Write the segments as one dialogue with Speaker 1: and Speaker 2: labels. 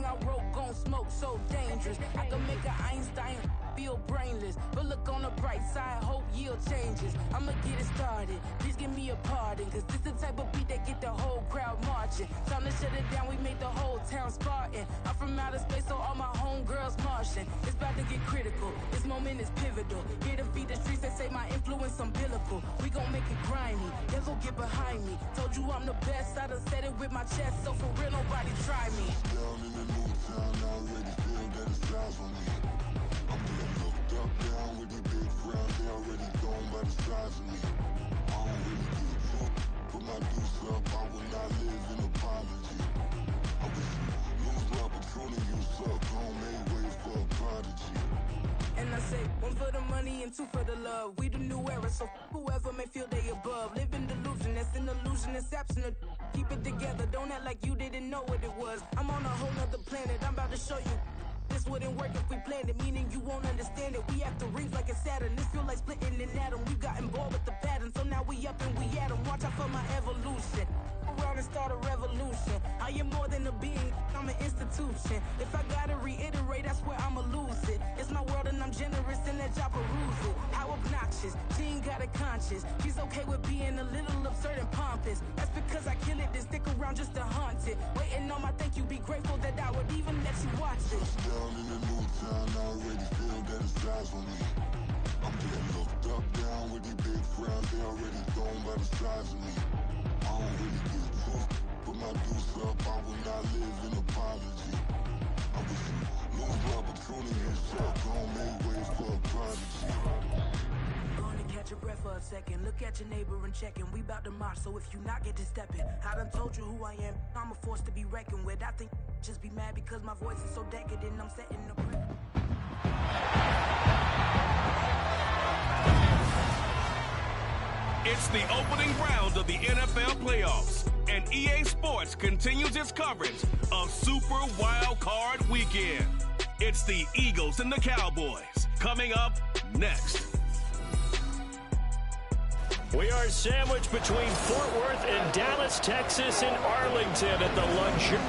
Speaker 1: I wrote gon' smoke so dangerous. I can make an Einstein feel brainless, but look on the bright side, hope yield changes. I'ma get it started, please give me a pardon, cause this the type of beat that get the whole crowd marching. Time to shut it down, we made the whole town Spartan. I'm from outer space, so all my homegirls Martian. It's about to get critical, this moment is pivotal. Here to feed the streets, they say my influence umbilical. We gon' make it grimy, they'll go get behind me. Told you I'm the best, I done said it with my chest, so for real nobody try me.
Speaker 2: Down in the new town, I already feel that it's time for me. I'm getting looked up down with these big crowds, they already gone by the size of me. I don't really give a fuck, put my deuce up, I will not live in apology. I wish you lose my opportunity, you suck, home made way for a prodigy.
Speaker 1: And I say, one for the money and two for the love. We the new era, so whoever may feel they above. Live in delusion, that's an illusion, it's absent. Keep it together, don't act like you didn't know what it was. I'm on a whole nother planet, I'm about to show you. This wouldn't work if we planned it, meaning you won't understand it. We have to rings like it's Saturn. This feel like splitting an atom. We got involved with the pattern, so now we up and we at 'em. Watch out for my evolution. Around and start a revolution. I am more than a being, I'm an institution. If I gotta reiterate, that's where I'ma lose it. It's my world and I'm generous and let y'all peruse it. How obnoxious, she ain't got a conscience. She's okay with being a little absurd and pompous. That's because I kill it, then stick around just to haunt it. Waiting on my thank you, be grateful that I would even let you watch it.
Speaker 2: Down in the new town, I already feel that it's time for me. I'm getting looked up down with these big crowds, they already gone by the size of me. I don't really give a fuck, put my deuce up, I will not live in apology. I wish you lose the opportunity, you suck, home made way for a prodigy.
Speaker 1: Gonna catch your breath for a second. Look at your neighbor and check in. We bout to march, so if you not get to stepping, I done told you who I am. I'm a force to be reckoned with. I think just be mad because my voice is so decadent. I'm setting the
Speaker 3: It's the opening round of the NFL playoffs, and EA Sports continues its coverage of Super Wild Card Weekend. It's the Eagles and the Cowboys coming up next.
Speaker 4: We are sandwiched between Fort Worth and Dallas, Texas, and Arlington at the luxury.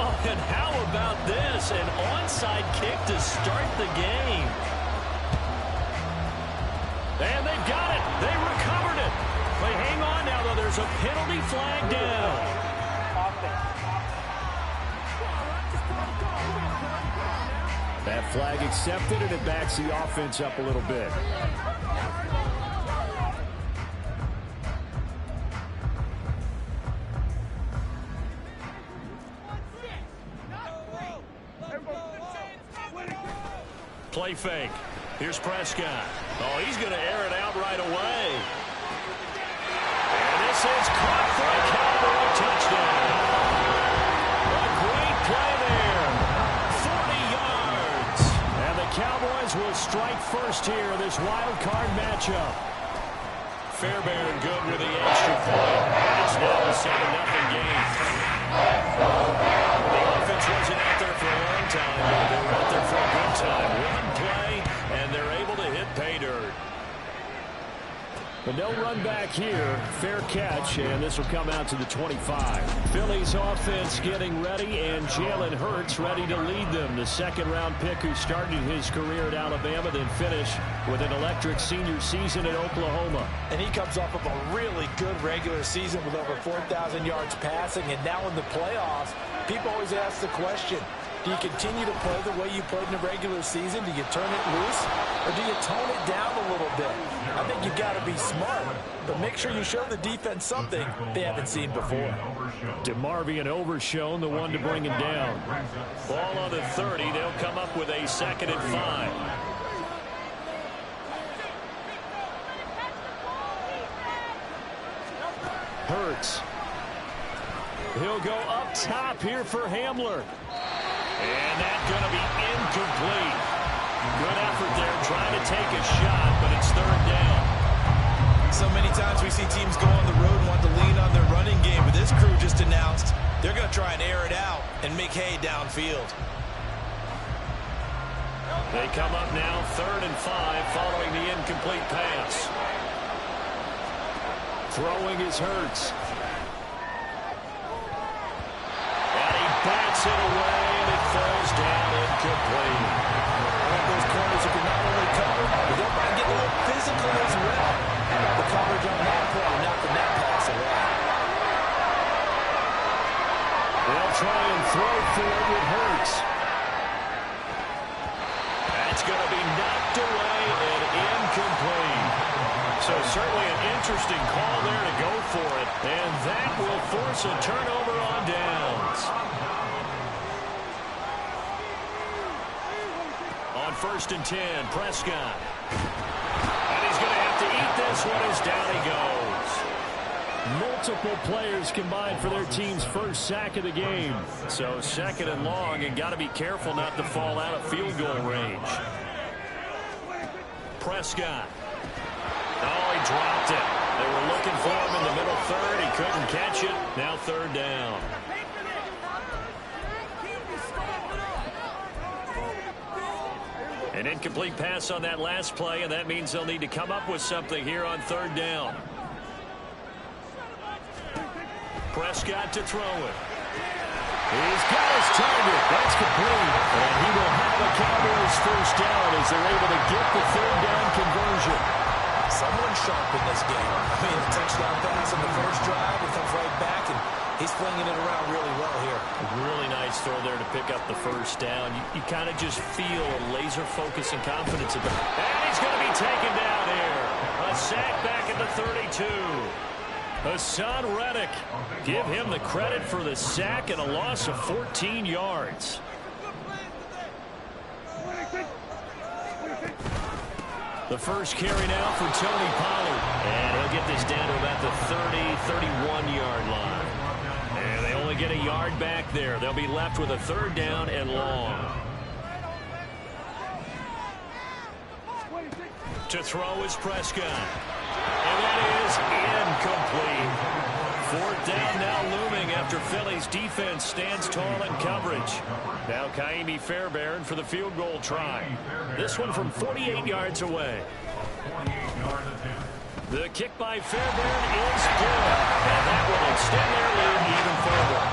Speaker 4: Oh, and how about this? An onside kick to start the game. And they've got it. They recovered it. But hang on now, though. There's a penalty flag down. That flag accepted, and it backs the offense up a little bit. Play fake. Here's Prescott. Oh, he's going to air it out right away. And this is caught for a Cowboy touchdown. A great play there. 40 yards. And the Cowboys will strike first here in this wild card matchup. Fairbairn good with the extra point. It's now a 7-0 game. The offense wasn't out there for a long time, but they were out there for a good time. One play, and they're able to hit pay dirt. But they'll run back here. Fair catch, and this will come out to the 25. Philly's offense getting ready, and Jalen Hurts ready to lead them. The second-round pick who started his career at Alabama, then finished with an electric senior season at Oklahoma.
Speaker 5: And he comes off of a really good regular season with over 4,000 yards passing, and now in the playoffs, people always ask the question, do you continue to play the way you played in the regular season? Do you turn it loose, or do you tone it down a little bit? I think you've got to be smart, but make sure you show the defense something they haven't seen before.
Speaker 4: DeMarvion Overshown, the one to bring him down. Ball on the 30. They'll come up with a 2nd and 5. Hurts. He'll go up top here for Hamler. And that's going to be incomplete. Good effort there trying to take a shot, but it's 3rd down.
Speaker 5: So many times we see teams go on the road and want to lean on their running game, but this crew just announced they're going to try and air it out and make hay downfield.
Speaker 4: They come up now 3rd and 5 following the incomplete pass. Throwing is Hurts. And he bats it away, and it falls down incomplete.
Speaker 5: One of those corners who can not only cover, but they'll might get a little physical as well. The coverage on that play, knocking that pass away.
Speaker 4: They'll try and throw for it with Hurts. That's going to be knocked away and incomplete. So certainly an interesting call there to go for it. And that will force a turnover on downs. On 1st and 10, Prescott. And he's going to have to eat this one as down he goes. Multiple players combined for their team's first sack of the game. So 2nd and long, and got to be careful not to fall out of field goal range. Prescott. Oh, he dropped it. They were looking for him in the middle 3rd. He couldn't catch it. Now 3rd down. An incomplete pass on that last play, and that means they'll need to come up with something here on 3rd down. Prescott to throw it. He's got his target. That's complete. And he will have a Cowboys first down as they're able to get the 3rd down conversion.
Speaker 5: Someone sharp in this game. I mean, the touchdown pass on the first drive, it comes right back, and he's flinging it around really well here.
Speaker 4: A really nice throw there to pick up the first down. You kind of just feel a laser focus and confidence about it. And he's going to be taken down here. A sack back at the 32. Hassan Reddick. Give him the credit for the sack and a loss of 14 yards. The first carry now for Tony Pollard. And he'll get this down to about the 30-31-yard line. And they only get a yard back there. They'll be left with a 3rd down and long. To throw is Prescott. And that is incomplete. 4th down now looming after Philly's defense stands tall in coverage. Now Kaimi Fairbairn for the field goal try. This one from 48 yards away. The kick by Fairbairn is good. And that will extend their lead even further.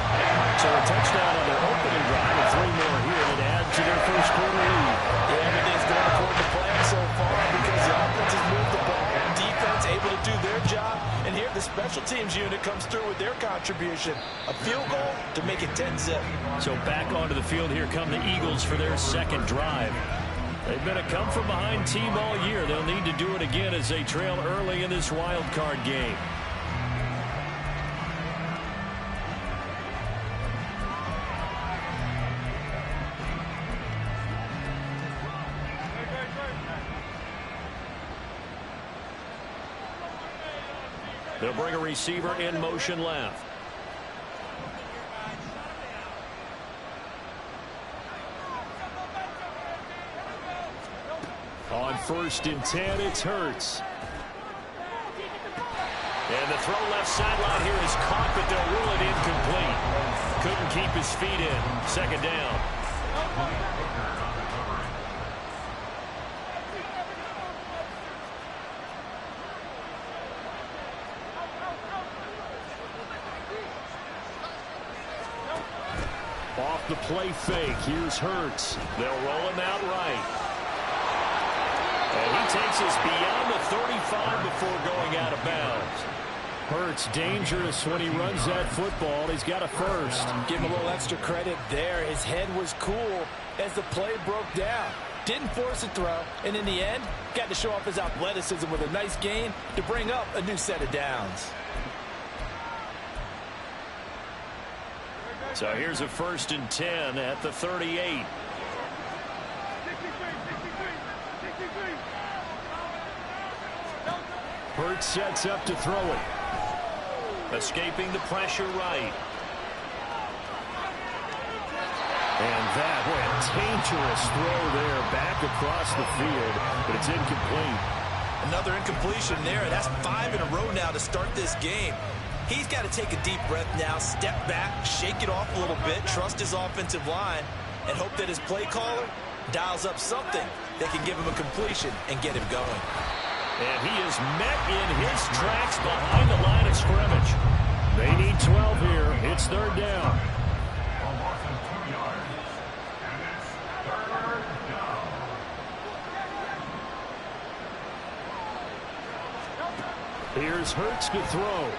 Speaker 4: So a touchdown on their opening drive and 3 more here to add to their first quarter lead.
Speaker 5: Yeah, everything's going according to plan so far because the offense has moved the ball. Defense able to do their job. And here the special teams unit comes through with their contribution. A field goal to make it 10-zip. So back onto the field here come the Eagles for their 2nd drive. They've been a come-from-behind team all year. They'll need to do it again as they trail early in this wild card game. They'll bring a receiver in motion left. On 1st and 10, it's Hurts. And the throw left sideline here is caught, but they'll rule it incomplete. Couldn't keep his feet in. 2nd down. Off the play fake, here's Hurts. They'll roll him out right. And he takes us beyond the 35 before going out of bounds. Hurts dangerous when he runs that football. He's got a first. Give him a little extra credit there. His head was cool as the play broke down. Didn't force a throw, and in the end, got to show off his athleticism with a nice gain to bring up a new set of downs.
Speaker 4: So here's a 1st and 10 at the 38. Hurts sets up to throw it. Escaping the pressure right. And that was a dangerous throw there back across the field, but it's incomplete.
Speaker 5: Another incompletion there. That's 5 in a row now to start this game. He's got to take a deep breath now, step back, shake it off a little bit, trust his offensive line, and hope that his play caller dials up something that can give him a completion and get him going.
Speaker 4: And he is met in his tracks behind the line of scrimmage. They need 12 here. It's third down. Here's Hurts to throw.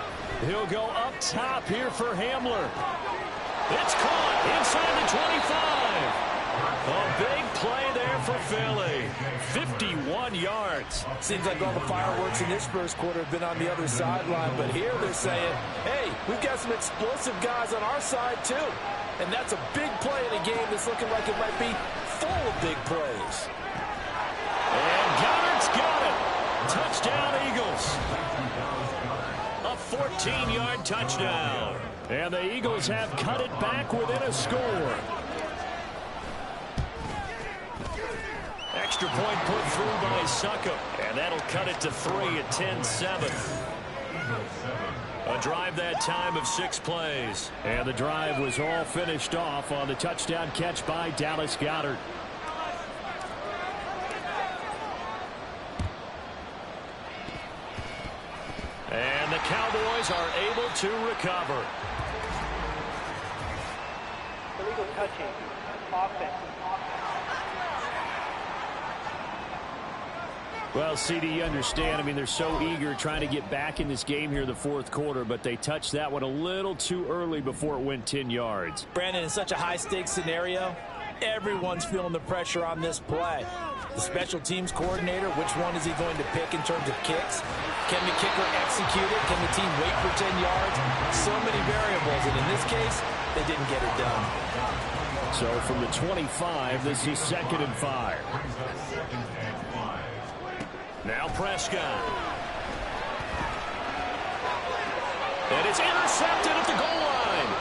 Speaker 4: He'll go up top here for Hamler. It's caught inside the 25. A big play there for Philly. 51 yards.
Speaker 5: Seems like all the fireworks in this first quarter have been on the other sideline, but here they're saying, hey, we've got some explosive guys on our side too. And that's a big play in a game that's looking like it might be full of big plays.
Speaker 4: And Goddard's got it. Touchdown, Eagles. A 14-yard touchdown. And the Eagles have cut it back within a score. Extra point put through by Suckup. And that'll cut it to 3 at 10-7. A drive that time of 6 plays. And the drive was all finished off on the touchdown catch by Dallas Goedert. And the Cowboys are able to recover.
Speaker 6: Illegal touching. Offense.
Speaker 4: Well, CD, you understand. I mean, they're so eager trying to get back in this game here in the fourth quarter, but they touched that one a little too early before it went 10 yards.
Speaker 5: Brandon, in such a high-stakes scenario, everyone's feeling the pressure on this play. The special teams coordinator, which one is he going to pick in terms of kicks? Can the kicker execute it? Can the team wait for 10 yards? So many variables, and in this case, they didn't get it done.
Speaker 4: So from the 25, this is 2nd and 5. Now Prescott. And it's intercepted at the goal line.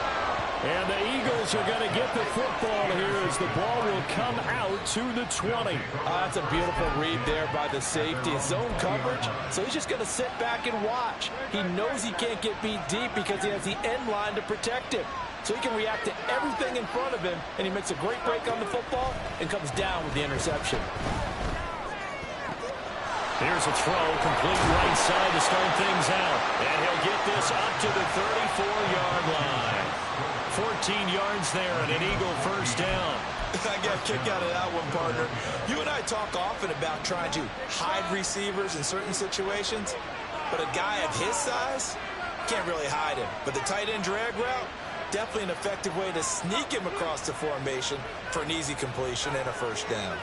Speaker 4: And the Eagles are going to get the football here as the ball will come out to the 20.
Speaker 5: That's a beautiful read there by the safety. Zone coverage, so he's just going to sit back and watch. He knows he can't get beat deep because he has the end line to protect him. So he can react to everything in front of him, and he makes a great break on the football and comes down with the interception.
Speaker 4: Here's a throw, complete right side to start things out. And he'll get this up to the 34-yard line. 14 yards there and an Eagle first down.
Speaker 5: I got a kick out of that one, partner. You and I talk often about trying to hide receivers in certain situations, but a guy of his size can't really hide him. But the tight end drag route, definitely an effective way to sneak him across the formation for an easy completion and a first down.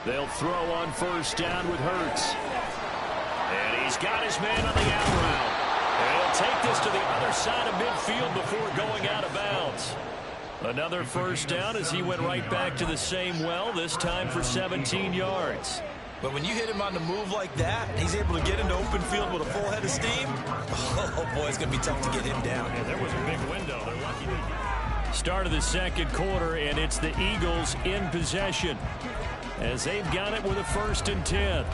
Speaker 4: They'll throw on first down with Hurts. And he's got his man on the out route. And he'll take this to the other side of midfield before going out of bounds. Another first down as he went right back to the same well, this time for 17 yards.
Speaker 5: But when you hit him on the move like that, he's able to get into open field with a full head of steam. Oh, boy, it's going to be tough to get him down.
Speaker 4: Yeah, there was a big window. They're lucky to... Start of the second quarter, and it's the Eagles in possession, as they've got it with a 1st and 10.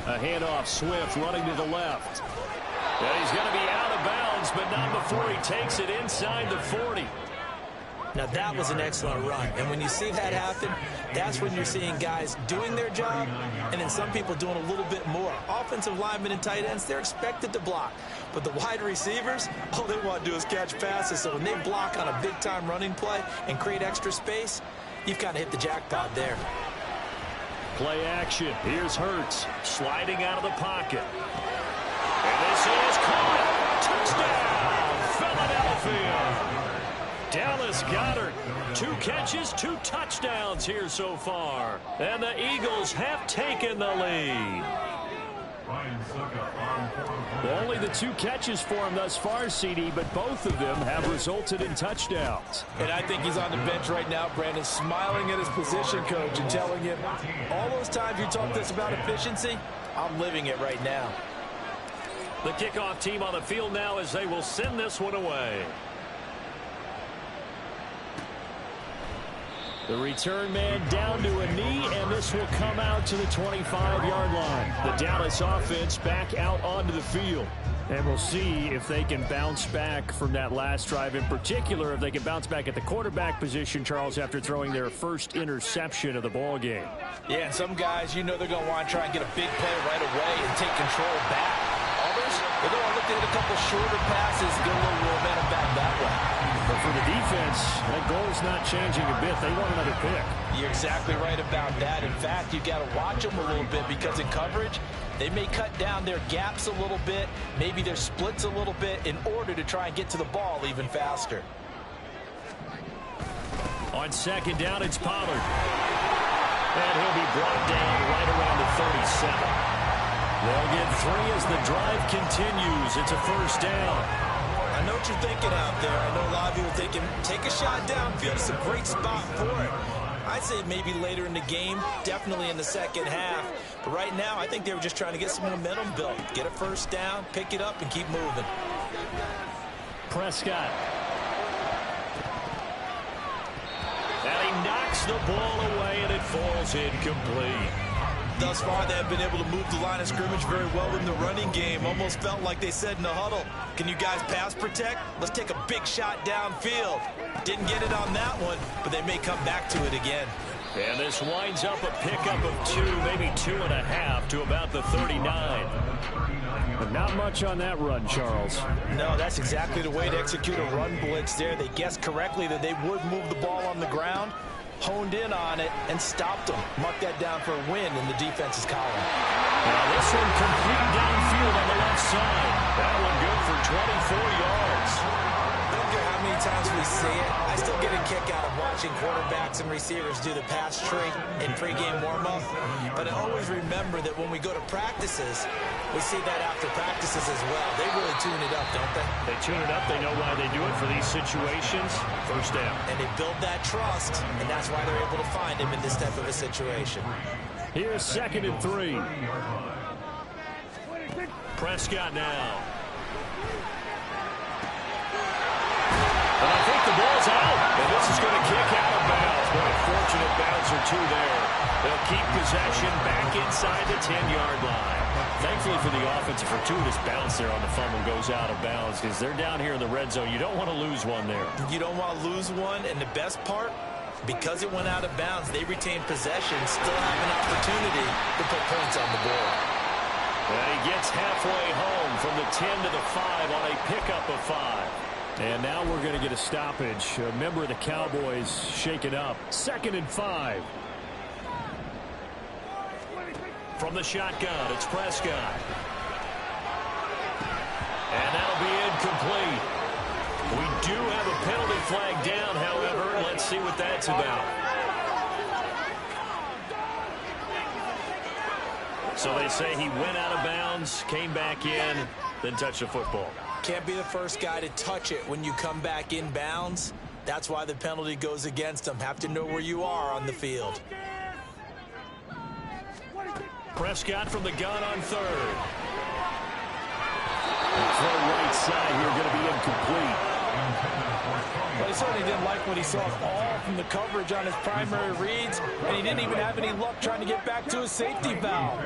Speaker 4: A handoff, Swift running to the left. And he's going to be out of bounds, but not before he takes it inside the 40.
Speaker 5: Now, that was an excellent run. And when you see that happen, that's when you're seeing guys doing their job and then some people doing a little bit more. Offensive linemen and tight ends, they're expected to block. But the wide receivers, all they want to do is catch passes. So when they block on a big-time running play and create extra space, you've kind of hit the jackpot there.
Speaker 4: Play action. Here's Hurts sliding out of the pocket. And this is caught. Touchdown, Philadelphia. Dallas Goedert. 2 catches, 2 touchdowns here so far. And the Eagles have taken the lead. Only the 2 catches for him thus far, CD, but both of them have resulted in touchdowns.
Speaker 5: And I think he's on the bench right now, Brandon, smiling at his position coach and telling him, all those times you talked to us about efficiency, I'm living it right now.
Speaker 4: The kickoff team on the field now as they will send this one away. The return man down to a knee, and this will come out to the 25-yard line. The Dallas offense back out onto the field. And we'll see if they can bounce back from that last drive, in particular if they can bounce back at the quarterback position, Charles, after throwing their first interception of the ball game.
Speaker 5: Yeah, and some guys, you know they're going to want to try and get a big play right away and take control back. Others, they're going to look to hit a couple shorter passes, get a little momentum back that way.
Speaker 4: But for the defense, that goal's not changing a bit. They want another pick.
Speaker 5: You're exactly right about that. In fact, you've got to watch them a little bit because in coverage, they may cut down their gaps a little bit, maybe their splits a little bit in order to try and get to the ball even faster.
Speaker 4: On second down, it's Pollard. And he'll be brought down right around the 37. They'll get 3 as the drive continues. It's a first down.
Speaker 5: I know what you're thinking out there. I know a lot of you are thinking, take a shot downfield. It's a great spot for it. I'd say maybe later in the game, definitely in the second half. But right now, I think they were just trying to get some momentum built. Get a first down, pick it up, and keep moving.
Speaker 4: Prescott. And he knocks the ball away, and it falls incomplete.
Speaker 5: Thus far, they have been able to move the line of scrimmage very well in the running game. Almost felt like they said in the huddle, can you guys pass protect? Let's take a big shot downfield. Didn't get it on that one, but they may come back to it again.
Speaker 4: And this winds up a pickup of 2, maybe 2.5 to about the 39. But not much on that run, Charles.
Speaker 5: No, that's exactly the way to execute a run blitz there. They guessed correctly that they would move the ball on the ground, honed in on it, and stopped them. Mark that down for a win in the defense's column.
Speaker 4: Now this one complete downfield on the left side. That one good for 24 yards.
Speaker 5: I don't care how many times we see it. I still get a kick out of watching quarterbacks and receivers do the pass tree in pregame warm-up. But I always remember that when we go to practices, we see that after practices as well. They really tune it up, don't they?
Speaker 4: They tune it up. They know why they do it for these situations. First down.
Speaker 5: And they build that trust, and that's why they're able to find him in this type of a situation.
Speaker 4: Here's 2nd and 3. Prescott now. And I think the ball's out. And this is going to kick out of bounds. What a fortunate bounce or 2 there. They'll keep possession back inside the 10-yard line. Thankfully for the offense, a fortuitous bounce there on the fumble goes out of bounds because they're down here in the red zone. You don't want to lose one there.
Speaker 5: You don't want to lose one, and the best part, because it went out of bounds, they retained possession, still have an opportunity to put points on the board.
Speaker 4: And he gets halfway home from the 10 to the 5 on a pickup of 5. And now we're going to get a stoppage. A member of the Cowboys shaken up. 2nd and 5. From the shotgun, it's Prescott. And that'll be incomplete. We do have a penalty flag down, however. Let's see what that's about. So they say he went out of bounds, came back in, then touched the football.
Speaker 5: Can't be the first guy to touch it when you come back in bounds. That's why the penalty goes against them. Have to know where you are on the field.
Speaker 4: Prescott from the gun on 3rd. For the right side here, going to be incomplete.
Speaker 5: Well, he certainly didn't like what he saw all from the coverage on his primary reads, and he didn't even have any luck trying to get back to his safety valve.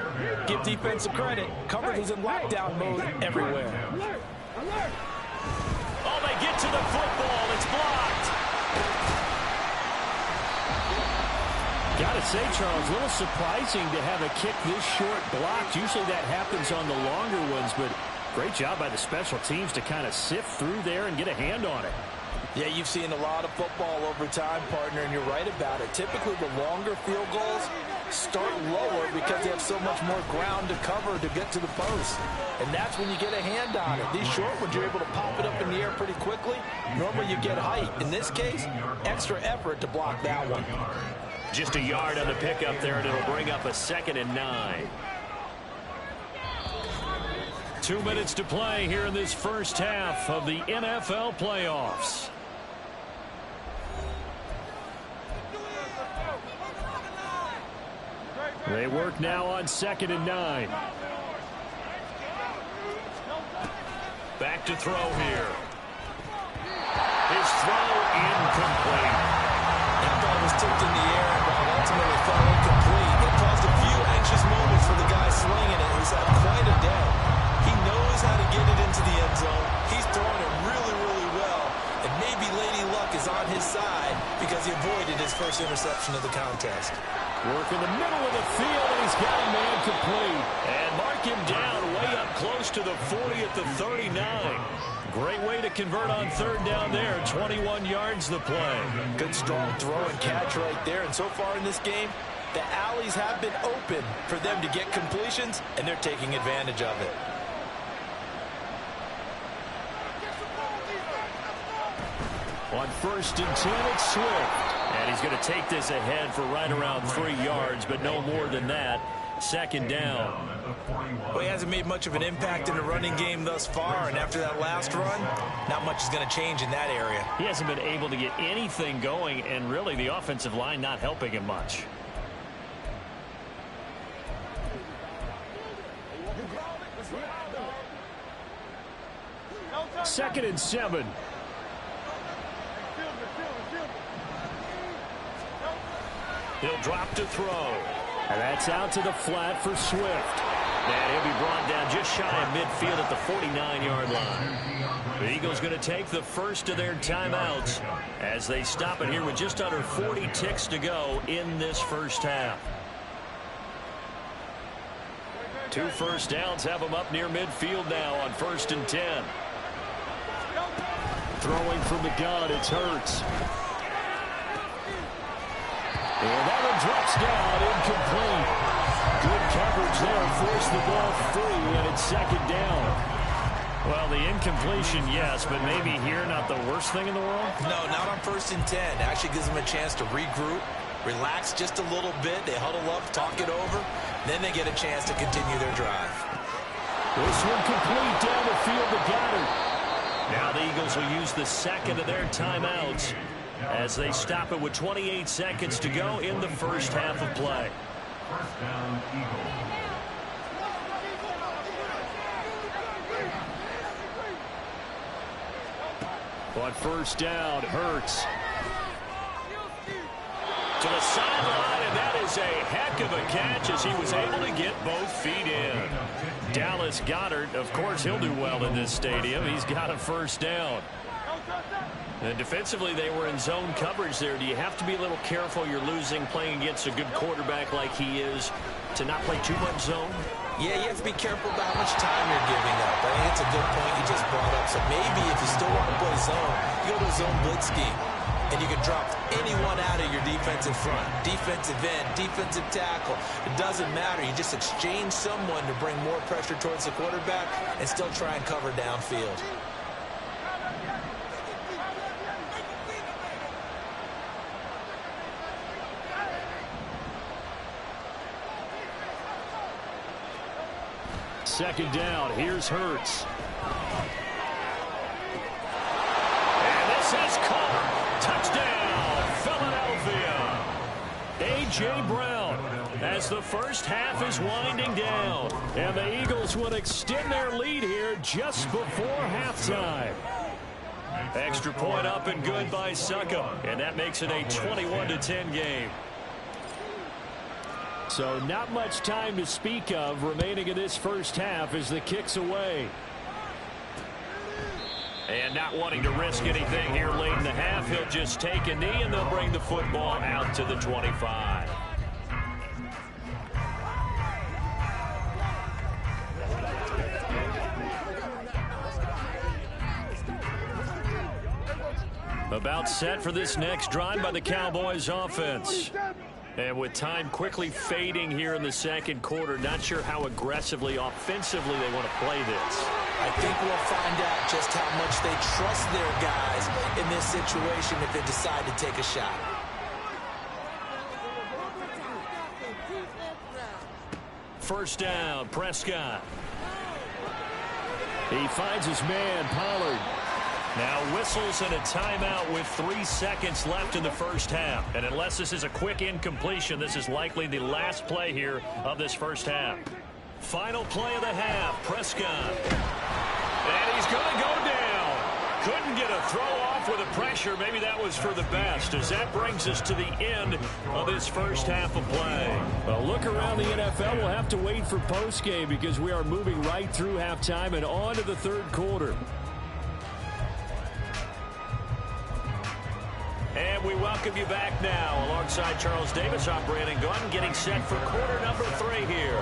Speaker 5: Give defense a credit. Coverage was in lockdown mode everywhere.
Speaker 4: Oh, they get to the football. It's blocked. Got to say, Charles, a little surprising to have a kick this short blocked. Usually that happens on the longer ones, but great job by the special teams to kind of sift through there and get a hand on it.
Speaker 5: Yeah, you've seen a lot of football over time, partner, and you're right about it. Typically, the longer field goals start lower because they have so much more ground to cover to get to the post. And that's when you get a hand on it. These short ones, you're able to pop it up in the air pretty quickly. Normally, you get height. In this case, extra effort to block that one.
Speaker 4: Just a yard on the pickup there, and it'll bring up a 2nd and 9. 2 minutes to play here in this first half of the NFL playoffs. They work now on 2nd and 9. Back to throw here. His throw incomplete.
Speaker 5: That ball was tipped in the air and ball ultimately fell incomplete. It caused a few anxious moments for the guy slinging it, who's had quite a day. He knows how to get it into the end zone. He's throwing it really, really well. And maybe Lady Luck is on his side because he avoided his first interception of the contest.
Speaker 4: Work in the middle of the field, and he's got a man complete. And mark him down way up close to the 40 at the 39. Great way to convert on 3rd down there. 21 yards the play.
Speaker 5: Good strong throw and catch right there. And so far in this game, the alleys have been open for them to get completions, and they're taking advantage of it.
Speaker 4: On 1st and 10, it's Swift. And he's going to take this ahead for right around 3 yards, but no more than that. 2nd down.
Speaker 5: Well, he hasn't made much of an impact in the running game thus far, and after that last run, not much is going to change in that area.
Speaker 4: He hasn't been able to get anything going, and really the offensive line not helping him much. Second and 7. He'll drop to throw. And that's out to the flat for Swift. And he'll be brought down just shy of midfield at the 49-yard line. The Eagles going to take the first of their timeouts as they stop it here with just under 40 ticks to go in this first half. 2 first downs have them up near midfield now on 1st and 10. Throwing from the gun, it's Hurts. And that one drops down, incomplete. Good coverage there, forced the ball free, and it's 2nd down. Well, the incompletion, yes, but maybe here not the worst thing in the world?
Speaker 5: No, not on 1st and 10. Actually gives them a chance to regroup, relax just a little bit. They huddle up, talk it over, then they get a chance to continue their drive.
Speaker 4: This one complete down the field to Goddard. Now the Eagles will use the second of their timeouts as they stop it with 28 seconds to go in the first half of play.
Speaker 2: First down, Eagles.
Speaker 4: On 1st down, Hurts. To the sideline, and that is a heck of a catch as he was able to get both feet in. Dallas Goedert, of course, he'll do well in this stadium. He's got a 1st down. And defensively, they were in zone coverage there. Do you have to be a little careful? You're losing, playing against a good quarterback like he is, to not play too much zone?
Speaker 5: Yeah, you have to be careful about how much time you're giving up. I think it's a good point you just brought up. So maybe if you still want to play zone, you go to a zone blitz scheme, and you can drop anyone out of your defensive front, defensive end, defensive tackle. It doesn't matter. You just exchange someone to bring more pressure towards the quarterback and still try and cover downfield.
Speaker 4: Second down, here's Hurts. And this is caught. Touchdown, Philadelphia. A.J. Brown as the first half is winding down. And the Eagles would extend their lead here just before halftime. Extra point up and good by Succop. And that makes it a 21-10 game. So not much time to speak of remaining in this first half as the kick's away. And not wanting to risk anything here late in the half, he'll just take a knee and they'll bring the football out to the 25. About set for this next drive by the Cowboys offense. And with time quickly fading here in the second quarter, not sure how aggressively, offensively they want to play this.
Speaker 5: I think we'll find out just how much they trust their guys in this situation if they decide to take a shot.
Speaker 4: First down, Prescott. He finds his man, Pollard.
Speaker 7: Now whistles and a timeout with 3 seconds left in the first half. And unless this is a quick incompletion, this is likely the last play here of this first half. Final play of the half, Prescott. And he's going to go down. Couldn't get a throw off with the pressure. Maybe that was for the best, as that brings us to the end of this first half of play.
Speaker 4: Well, look around the NFL. We'll have to wait for postgame because we are moving right through halftime and on to the third quarter.
Speaker 7: And we welcome you back now alongside Charles Davis. I'm Brandon Gunn, getting set for quarter number 3 here.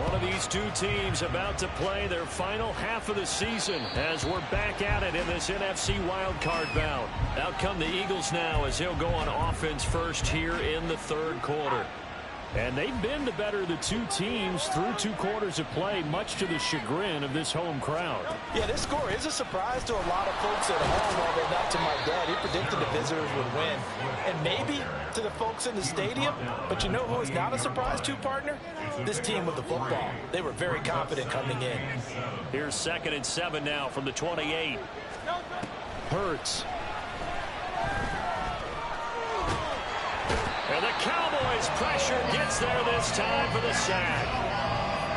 Speaker 4: One of these two teams about to play their final half of the season as we're back at it in this NFC wildcard bout.
Speaker 7: Out come the Eagles now as he'll go on offense first here in the third quarter.
Speaker 4: And they've been the better of the two teams through 2 quarters of play, much to the chagrin of this home crowd.
Speaker 5: Yeah, this score is a surprise to a lot of folks at home, although not to my dad. He predicted the visitors would win. And maybe to the folks in the stadium. But you know who is not a surprise to, partner? This team with the football. They were very confident coming in.
Speaker 7: Here's 2nd and 7 now from the 28.
Speaker 4: Hurts.
Speaker 7: And the Cowboys pressure gets there this time for the sack.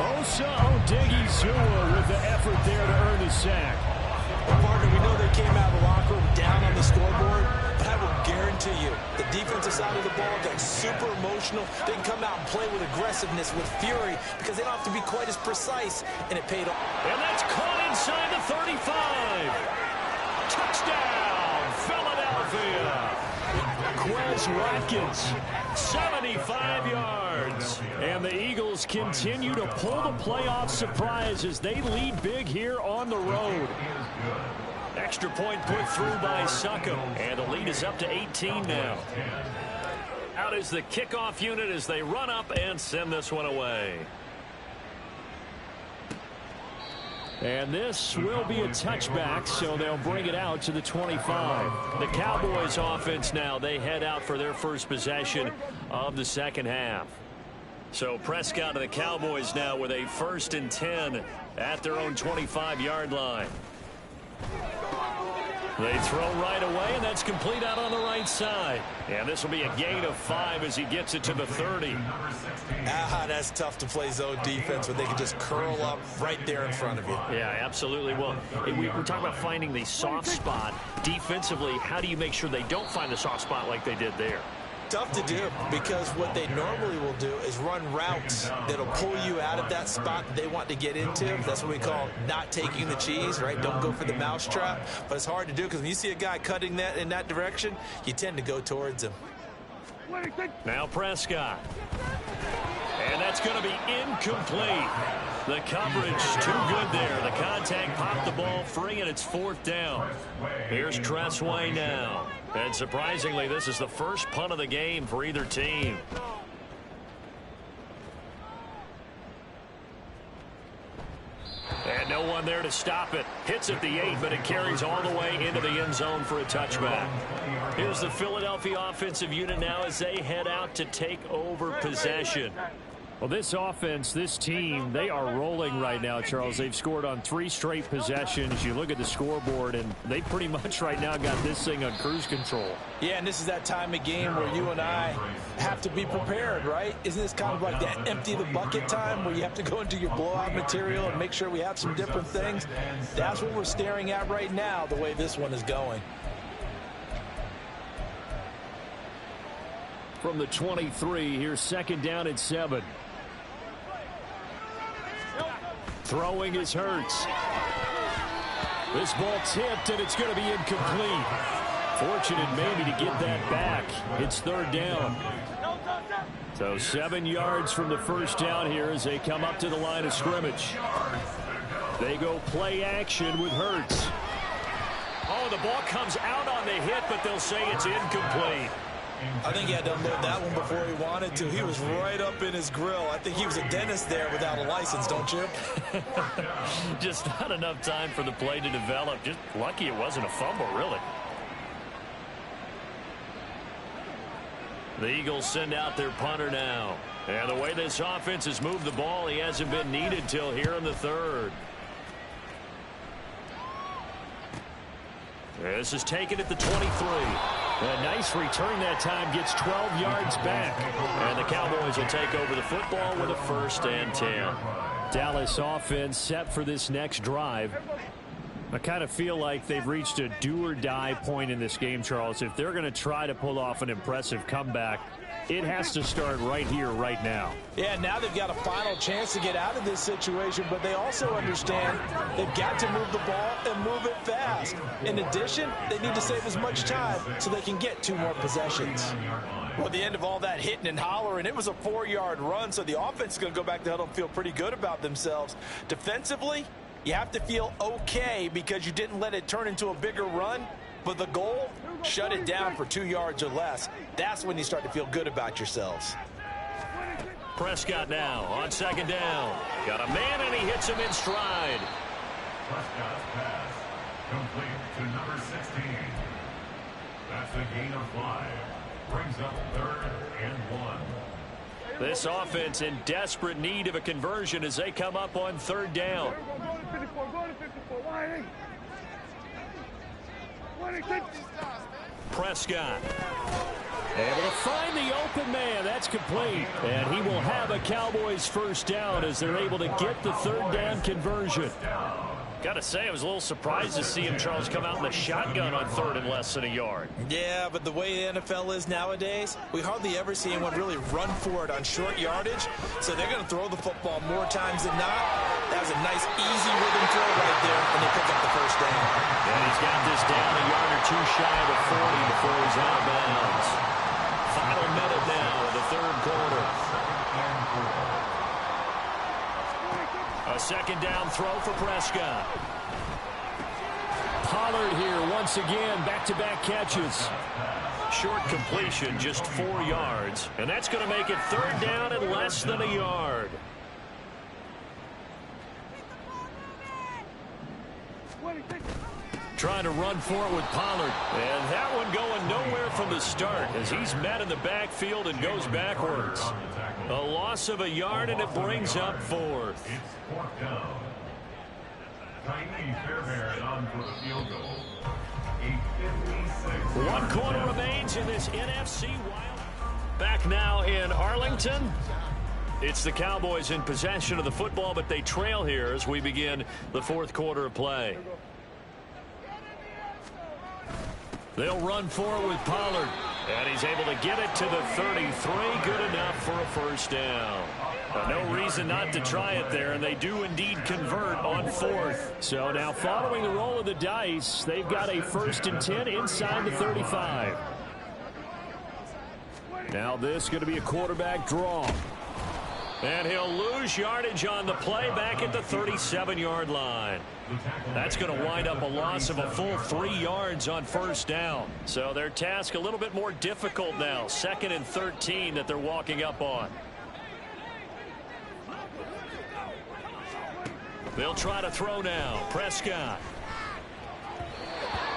Speaker 4: Osa Odighizuwa with the effort there to earn the sack.
Speaker 5: Well, partner, we know they came out of the locker room down on the scoreboard, but I will guarantee you the defensive side of the ball got super emotional. They can come out and play with aggressiveness, with fury, because they don't have to be quite as precise, and it paid off.
Speaker 7: And that's caught inside the 35. Touchdown, Philadelphia.
Speaker 4: Quez Watkins,
Speaker 7: 75 yards.
Speaker 4: And the Eagles continue to pull the playoff surprise as they lead big here on the road.
Speaker 7: Extra point put through by Suckham, and the lead is up to 18 now. Out is the kickoff unit as they run up and send this one away.
Speaker 4: And this will be a touchback, so they'll bring it out to the 25.
Speaker 7: The Cowboys offense now, they head out for their first possession of the second half. So Prescott and the Cowboys now with a 1st and 10 at their own 25-yard line. They throw right away, and that's complete out on the right side. And this will be a gain of 5 as he gets it to the 30.
Speaker 5: That's tough to play zone defense when they can just curl up right there in front of you.
Speaker 7: Yeah, absolutely. Well, we're talking about finding the soft spot. Defensively, how do you make sure they don't find the soft spot like they did there?
Speaker 5: Tough to do, because what they normally will do is run routes that'll pull you out of that spot that they want to get into. That's what we call not taking the cheese, right? Don't go for the mousetrap. But it's hard to do because when you see a guy cutting that in that direction, you tend to go towards him.
Speaker 7: Now Prescott. And that's going to be incomplete. The coverage too good there. The contact popped the ball free, and it's 4th down. Here's Tressway now. And surprisingly, this is the first punt of the game for either team. And no one there to stop it. Hits at the 8, but it carries all the way into the end zone for a touchback. Here's the Philadelphia offensive unit now as they head out to take over possession.
Speaker 4: Well, this offense, this team, they are rolling right now, Charles. They've scored on 3 straight possessions. You look at the scoreboard, and they pretty much right now got this thing on cruise control.
Speaker 5: Yeah, and this is that time of game where you and I have to be prepared, right? Isn't this kind of like that empty the bucket time where you have to go into your blowout material and make sure we have some different things? That's what we're staring at right now, the way this one is going.
Speaker 4: From the 23, here's 2nd down and 7. Throwing is Hurts. This ball tipped, and it's going to be incomplete. Fortunate maybe to get that back. It's 3rd down. So 7 yards from the first down here as they come up to the line of scrimmage. They go play action with Hurts.
Speaker 7: Oh, the ball comes out on the hit, but they'll say it's incomplete.
Speaker 5: I think he had to unload that one before he wanted to. He was right up in his grill. I think he was a dentist there without a license, don't you?
Speaker 7: Just not enough time for the play to develop. Just lucky it wasn't a fumble, really. The Eagles send out their punter now. And the way this offense has moved the ball, he hasn't been needed till here in the 3rd. This is taken at the 23. A nice return that time, gets 12 yards back. And the Cowboys will take over the football with a 1st and 10. Dallas offense set for this next drive. I kind of feel like they've reached a do-or-die point in this game, Charles. If they're going to try to pull off an impressive comeback, it has to start right here, right now.
Speaker 5: Yeah, now they've got a final chance to get out of this situation, but they also understand they've got to move the ball and move it fast. In addition, they need to save as much time so they can get 2 more possessions. Well, at the end of all that hitting and hollering, it was a 4-yard run, so the offense is going to go back to the huddle and feel pretty good about themselves. Defensively, you have to feel okay because you didn't let it turn into a bigger run. But the goal, shut it down for 2 yards or less. That's when you start to feel good about yourselves.
Speaker 7: Prescott now on 2nd down. Got a man, and he hits him in stride.
Speaker 8: Prescott's pass complete to number 16. That's a gain of 5. Brings up 3rd and 1.
Speaker 7: This offense in desperate need of a conversion as they come up on 3rd down. Prescott able to find the open man. That's complete. And he will have a Cowboys 1st down as they're able to get the 3rd down conversion. Got to say, I was a little surprised to see him, Charles, come out in the shotgun on 3rd and less than a yard.
Speaker 5: Yeah, but the way the NFL is nowadays, we hardly ever see anyone really run for it on short yardage. So they're going to throw the football more times than not. That was a nice, easy rhythm throw right there, and they pick up the 1st down.
Speaker 7: And he's got this down a yard or 2 shy of the 40 before he's out of bounds. Final minute now of the 3rd quarter. A 2nd down throw for Prescott. Pollard here once again, back-to-back catches. Short completion, just 4 yards. And that's going to make it 3rd down and less than a yard. Trying to run for it with Pollard. And that one going nowhere from the start as he's met in the backfield and goes backwards. A loss of a yard, and it brings up 4th.
Speaker 8: It's 4th down. Tiny Fairbairn on for the field goal. 8:56.
Speaker 7: 1 quarter remains in this NFC Wild. Back now in Arlington. It's the Cowboys in possession of the football, but they trail here as we begin the 4th quarter of play. They'll run forward with Pollard. And he's able to get it to the 33. Good enough for a 1st down. No reason not to try it there, and they do indeed convert on 4th. So now following the roll of the dice, they've got a 1st and 10 inside the 35. Now this is going to be a quarterback draw. And he'll lose yardage on the play back at the 37-yard line. That's going to wind up a loss of a full 3 yards on 1st down. So their task a little bit more difficult now. 2nd and 13 that they're walking up on. They'll try to throw now. Prescott.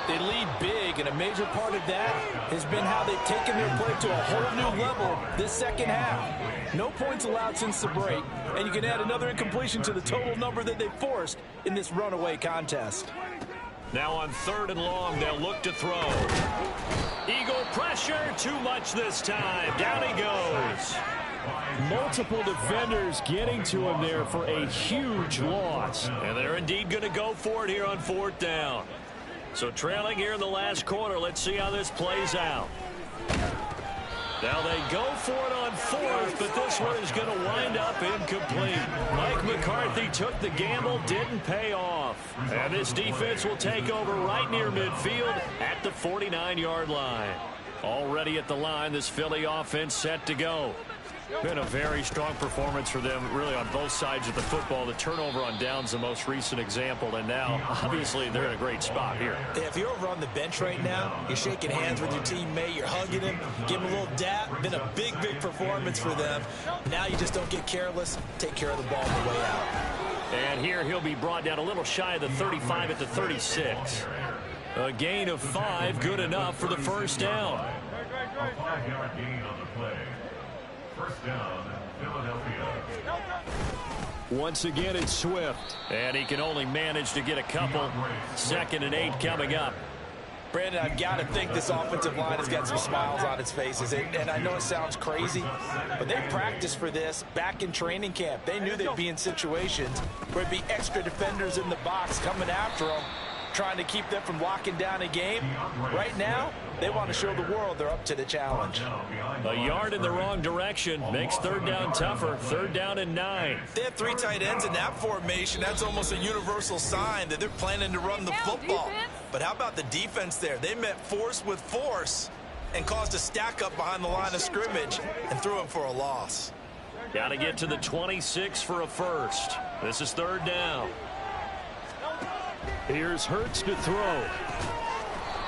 Speaker 5: They lead big, and a major part of that has been how they've taken their play to a whole new level this 2nd half. No points allowed since the break, and you can add another incompletion to the total number that they forced in this runaway contest.
Speaker 7: Now on 3rd and long, they'll look to throw. Eagle pressure, too much this time. Down he goes.
Speaker 4: Multiple defenders getting to him there for a huge loss.
Speaker 7: And they're indeed going to go for it here on 4th down. So trailing here in the last quarter, let's see how this plays out. Now they go for it on 4th, but this one is going to wind up incomplete. Mike McCarthy took the gamble, didn't pay off. And this defense will take over right near midfield at the 49-yard line. Already at the line, this Philly offense set to go. Been a very strong performance for them, really, on both sides of the football. The turnover on downs, the most recent example, and now, obviously, they're in a great spot here.
Speaker 5: If you're over on the bench right now, you're shaking hands with your teammate, you're hugging him, give him a little dap. Been a big, big performance for them. Now you just don't get careless. Take care of the ball on the way out.
Speaker 7: And here he'll be brought down a little shy of the 35 at the 36. A gain of 5, good enough for the 1st down.
Speaker 8: A 5-yard gain on the play. 1st down, Philadelphia.
Speaker 7: Once again, it's Swift. And he can only manage to get a couple. 2nd and 8 coming up.
Speaker 5: Brandon, I've got to think this offensive line has got some smiles on its faces. And I know it sounds crazy, but they practiced for this back in training camp. They knew they'd be in situations where there'd be extra defenders in the box coming after them, trying to keep them from locking down a game. Right now, they want to show the world they're up to the challenge.
Speaker 7: A yard in the wrong direction makes third down tougher. Third down and 9.
Speaker 5: They have 3 tight ends in that formation. That's almost a universal sign that they're planning to run the football. But how about the defense there? They met force with force and caused a stack up behind the line of scrimmage and threw him for a loss.
Speaker 7: Got to get to the 26 for a first. This is third down. Here's Hurts to throw.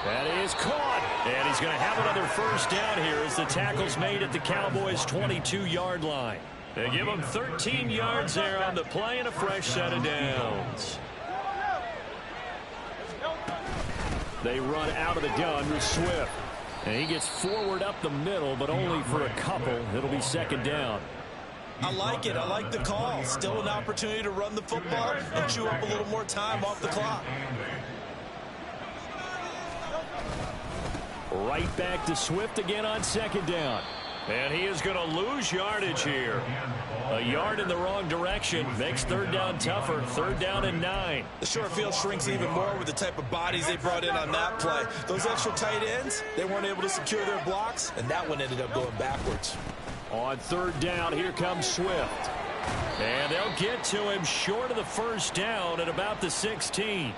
Speaker 7: That is caught. And he's going to have another first down here as the tackle's made at the Cowboys' 22-yard line. They give him 13 yards there on the play and a fresh set of downs. They run out of the gun with Swift. And he gets forward up the middle, but only for a couple. It'll be second down.
Speaker 5: I like it. I like the call. Still an opportunity to run the football and chew up a little more time off the clock.
Speaker 7: Right back to Swift again on second down. And he is going to lose yardage here. A yard in the wrong direction makes third down tougher. Third down and 9.
Speaker 5: The short field shrinks even more with the type of bodies they brought in on that play. Those extra tight ends, they weren't able to secure their blocks, and that one ended up going backwards.
Speaker 7: On third down, here comes Swift. And they'll get to him short of the first down at about the 16.